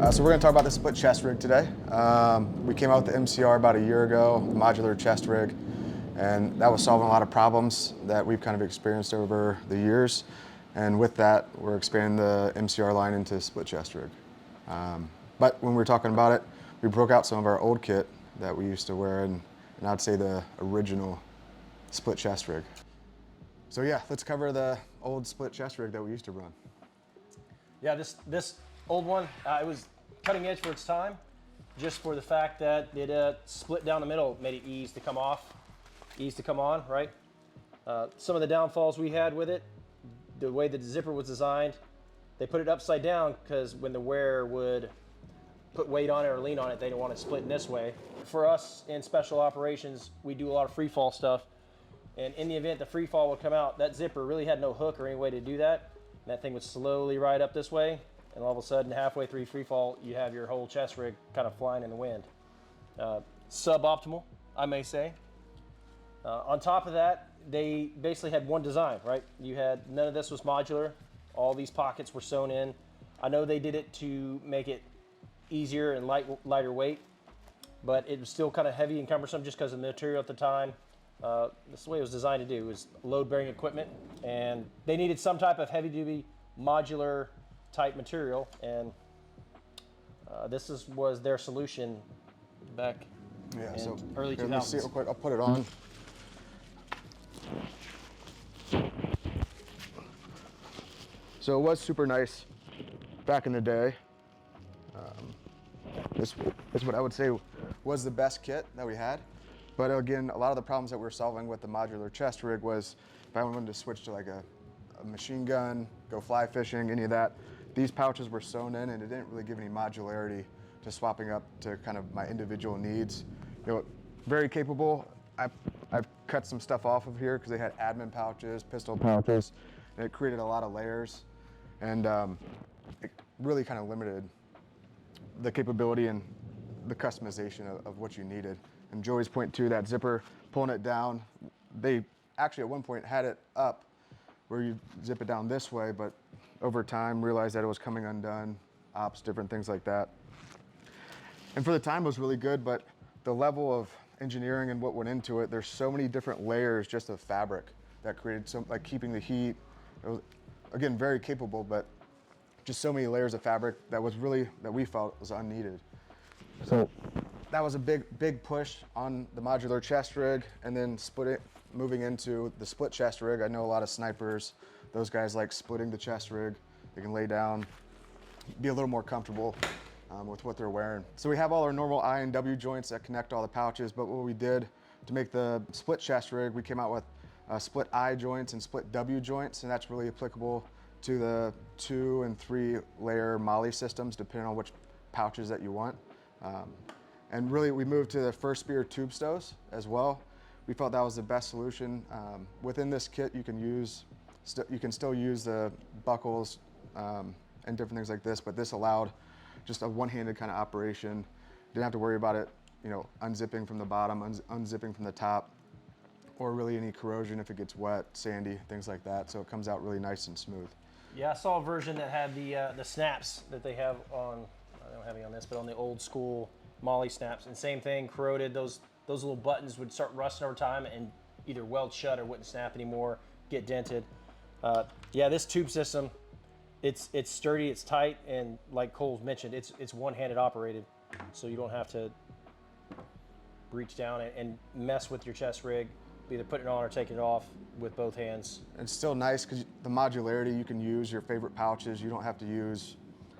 So we're going to talk about the split chest rig today. We came out with the MCR about a year ago, the modular chest rig, and that was solving a lot of problems that we've kind of experienced over the years. And with that, we're expanding the MCR line into split chest rig. But when we were talking about it, we broke out some of our old kit that we used to wear, and I'd say the original split chest rig. So yeah, let's cover the old split chest rig that we used to run. Yeah, this old one, it was cutting edge for its time, just for the fact that it split down the middle, made it easy to come off, easy to come on, right? Some of the downfalls we had with it, the way the zipper was designed, they put it upside down because when the wearer would put weight on it or lean on it, they didn't want it split in this way. For us in special operations, we do a lot of free fall stuff, and in the event the free fall would come out, that zipper really had no hook or any way to do that. And that thing would slowly ride up this way, and all of a sudden, halfway through free fall, you have your whole chest rig kind of flying in the wind. Suboptimal, I may say. On top of that, they basically had one design, right? You had, none of this was modular. All these pockets were sewn in. I know they did it to make it easier and lighter weight, but it was still kind of heavy and cumbersome just because of the material at the time. That's the way it was designed to do, was load-bearing equipment, and they needed some type of heavy-duty modular type material, and this was their solution back in early 2000s. Let me see it real quick. I'll put it on. So it was super nice back in the day. This is what I would say was the best kit that we had. But again, a lot of the problems that we were solving with the modular chest rig was if I wanted to switch to like a machine gun, go fly fishing, any of that, these pouches were sewn in and it didn't really give any modularity to swapping up to kind of my individual needs. You know, very capable. I've cut some stuff off of here because they had admin pouches, pistol pouches, and it created a lot of layers, and it really kind of limited the capability and the customization of what you needed. And Joey's point too, that zipper, pulling it down, they actually at one point had it up where you zip it down this way, but over time realized that it was coming undone, ops, different things like that. And for the time it was really good, but the level of engineering and what went into it, there's so many different layers just of fabric that created some, like keeping the heat. It was, again, very capable, but just so many layers of fabric that we felt was unneeded. So that was a big push on the modular chest rig, and then moving into the split chest rig. I know a lot of snipers, those guys like splitting the chest rig. They can lay down, be a little more comfortable with what they're wearing. So we have all our normal I and W joints that connect all the pouches, but what we did to make the split chest rig, we came out with split I joints and split W joints, and that's really applicable to the 2 and 3 layer MOLLE systems, depending on which pouches that you want. And really, we moved to the first spear tube stows as well. We felt that was the best solution. Within this kit, you can still use the buckles and different things like this, but this allowed just a one-handed kind of operation. Didn't have to worry about it, you know, unzipping from the bottom, unzipping from the top, or really any corrosion if it gets wet, sandy, things like that. So it comes out really nice and smooth. Yeah, I saw a version that had the snaps that they have on, I don't have any on this, but on the old school MOLLE snaps, and same thing, corroded. Those little buttons would start rusting over time and either weld shut or wouldn't snap anymore, get dented. Yeah, this tube system, it's sturdy, it's tight, and like Cole mentioned, it's one-handed operated, so you don't have to reach down and mess with your chest rig, either putting it on or taking it off with both hands. It's still nice because the modularity, you can use your favorite pouches. You don't have to use,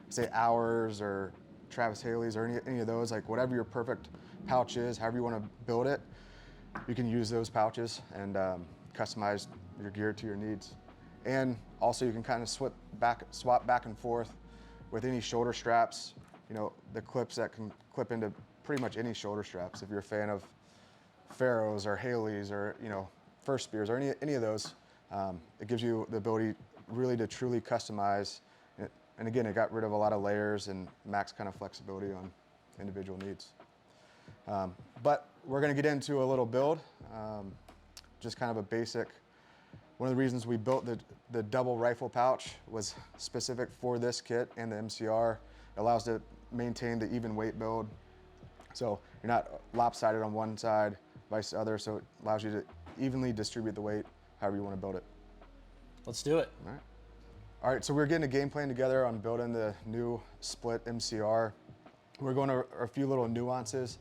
say, ours or Travis Haley's or any of those, like whatever your perfect pouch is, however you want to build it, you can use those pouches and customize your gear to your needs. And also you can kind of swap back and forth with any shoulder straps, you know, the clips that can clip into pretty much any shoulder straps. If you're a fan of Pharaohs or Haley's or, you know, First Spears or any of those, it gives you the ability really to truly customize. And again, it got rid of a lot of layers and max kind of flexibility on individual needs. But we're going to get into a little build, just kind of a basic. One of the reasons we built the double rifle pouch was specific for this kit and the MCR. It allows maintain the even weight build. So you're not lopsided on one side, vice other, so it allows you to evenly distribute the weight however you want to build it. Let's do it. All right, so we're getting a game plan together on building the new split MCR. We're going to a few little nuances,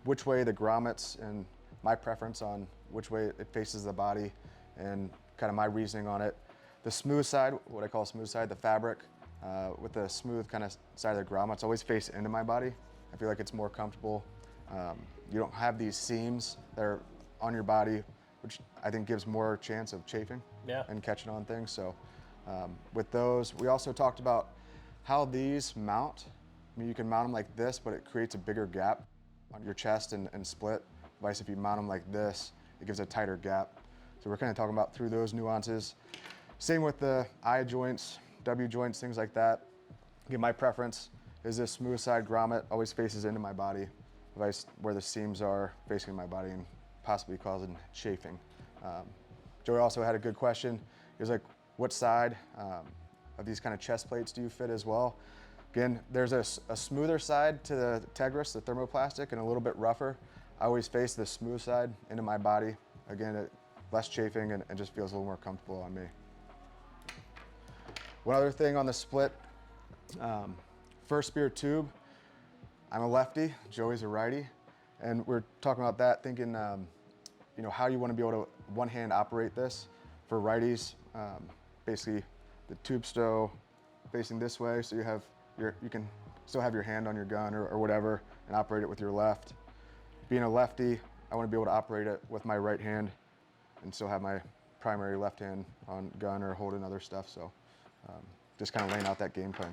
which way the grommets and my preference on which way it faces the body and kind of my reasoning on it. The smooth side, what I call smooth side, the fabric, with the smooth kind of side of the grommets always face into my body. I feel like it's more comfortable. You don't have these seams that are on your body, which I think gives more chance of chafing and catching on things. So with those, we also talked about how these mount. I mean, you can mount them like this, but it creates a bigger gap on your chest and split. Vice if you mount them like this, it gives a tighter gap. So we're kind of talking about through those nuances. Same with the I joints, W joints, things like that. Again, my preference is this smooth side grommet always faces into my body, vice where the seams are facing my body and possibly causing chafing. Joey also had a good question. He was like, what side of these kind of chest plates do you fit as well? Again, there's a smoother side to the Tegris, the thermoplastic, and a little bit rougher. I always face the smooth side into my body. Again, less chafing and just feels a little more comfortable on me. One other thing on the split, first spear tube, I'm a lefty, Joey's a righty, and we're talking about that, thinking you know, how you want to be able to one-hand operate this. For righties, basically the tube stow facing this way, so you can still have your hand on your gun or whatever and operate it with your left. Being a lefty, I want to be able to operate it with my right hand and still have my primary left hand on gun or holding other stuff. So just kind of laying out that game plan.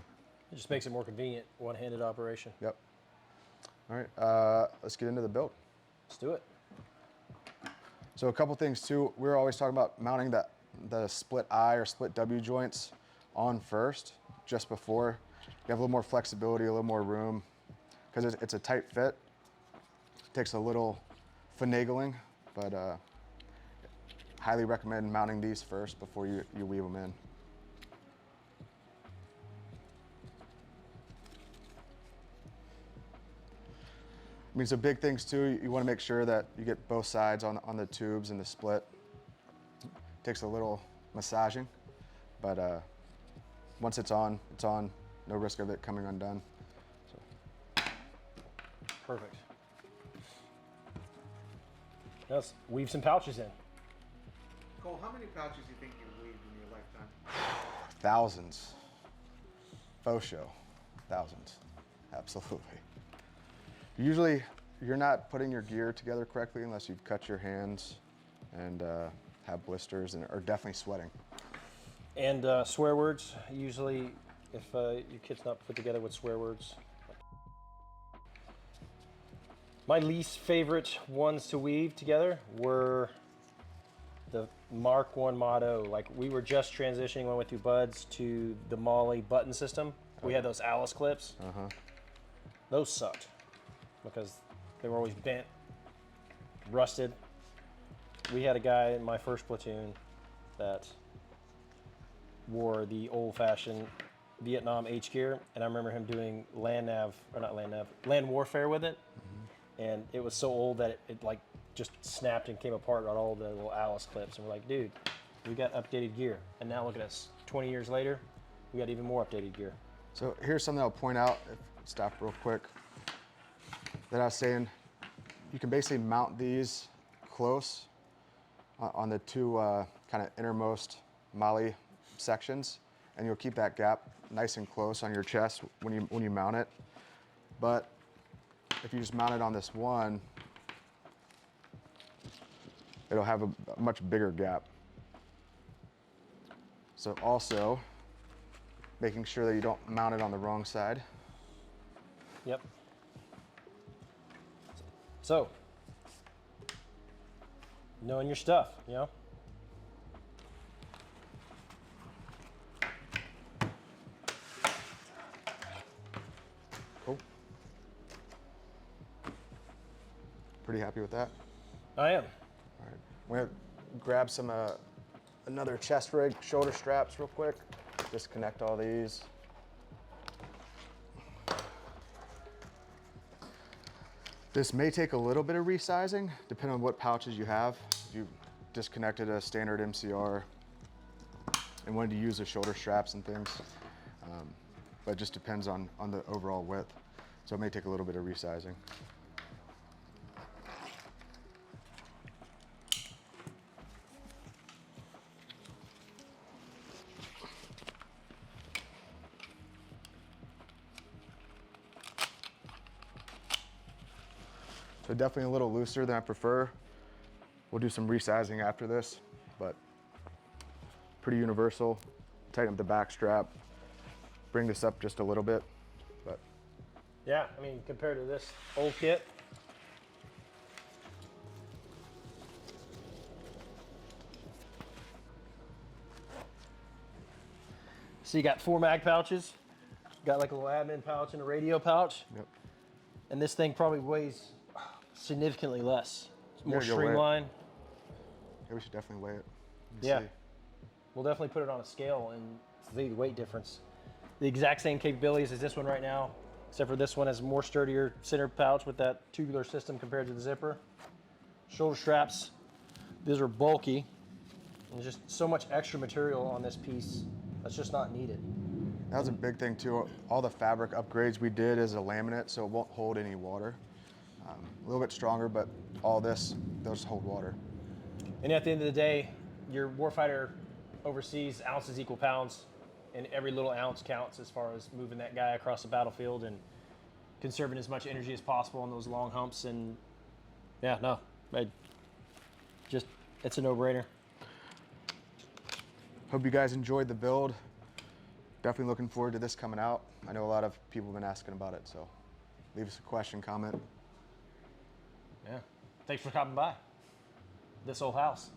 It just makes it more convenient, one-handed operation. Yep. All right, let's get into the build. Let's do it. So a couple things too, we were always talking about mounting the split I or split W joints on first, just before. You have a little more flexibility, a little more room, because it's a tight fit. It takes a little finagling, but highly recommend mounting these first before you weave them in. I mean, so big things too, you want to make sure that you get both sides on the tubes and the split. It takes a little massaging, but once it's on, no risk of it coming undone. So. Perfect. Now let's weave some pouches in. Cole, how many pouches do you think you weaved in your lifetime? Thousands. Faux show. Thousands. Absolutely. Usually, you're not putting your gear together correctly unless you've cut your hands and have blisters and are definitely sweating. And swear words, usually if your kit's not put together with swear words. My least favorite ones to weave together were the Mark 1 Motto. Like, we were just transitioning when we went through Buds to the Molly button system. We had those Alice clips. Those sucked because they were always bent, rusted. We had a guy in my first platoon that wore the old-fashioned Vietnam H gear, and I remember him doing land warfare with it, and it was so old that it like just snapped and came apart on all the little Alice clips, and we're like, dude, we got updated gear, and now look at us, 20 years later, we got even more updated gear. So here's something I'll point out, stop real quick, that I was saying, you can basically mount these close on the two kind of innermost molly sections, and you'll keep that gap nice and close on your chest when you mount it. But if you just mount it on this one, it'll have a much bigger gap. So also, making sure that you don't mount it on the wrong side. Yep. So, knowing your stuff, you know? Cool. Pretty happy with that? I am. All right. We're gonna grab some another chest rig, shoulder straps real quick. Disconnect all these. This may take a little bit of resizing, depending on what pouches you have. If you disconnected a standard MCR and wanted to use the shoulder straps and things, but it just depends on the overall width. So it may take a little bit of resizing. So definitely a little looser than I prefer. We'll do some resizing after this, but pretty universal. Tighten up the back strap, bring this up just a little bit, but Yeah, I mean, compared to this old kit, so you got 4 mag pouches, got like a little admin pouch and a radio pouch, yep. and this thing probably weighs significantly less. It's more Yeah, you'll weigh it. streamlined. Yeah, we should definitely weigh it. Let me Yeah. see. We'll definitely put it on a scale and see the weight difference. The exact same capabilities as this one right now, except for this one has a more sturdier center pouch with that tubular system compared to the zipper. Shoulder straps, these are bulky. There's just so much extra material on this piece that's just not needed. That was a big thing too. All the fabric upgrades we did is a laminate, so it won't hold any water. A little bit stronger, but all this, they'll just hold water. And at the end of the day, your warfighter overseas ounces equal pounds, and every little ounce counts as far as moving that guy across the battlefield and conserving as much energy as possible on those long humps. And yeah, no, it's a no-brainer. Hope you guys enjoyed the build. Definitely looking forward to this coming out. I know a lot of people have been asking about it, so leave us a question, comment. Yeah. Thanks for coming by. This old house.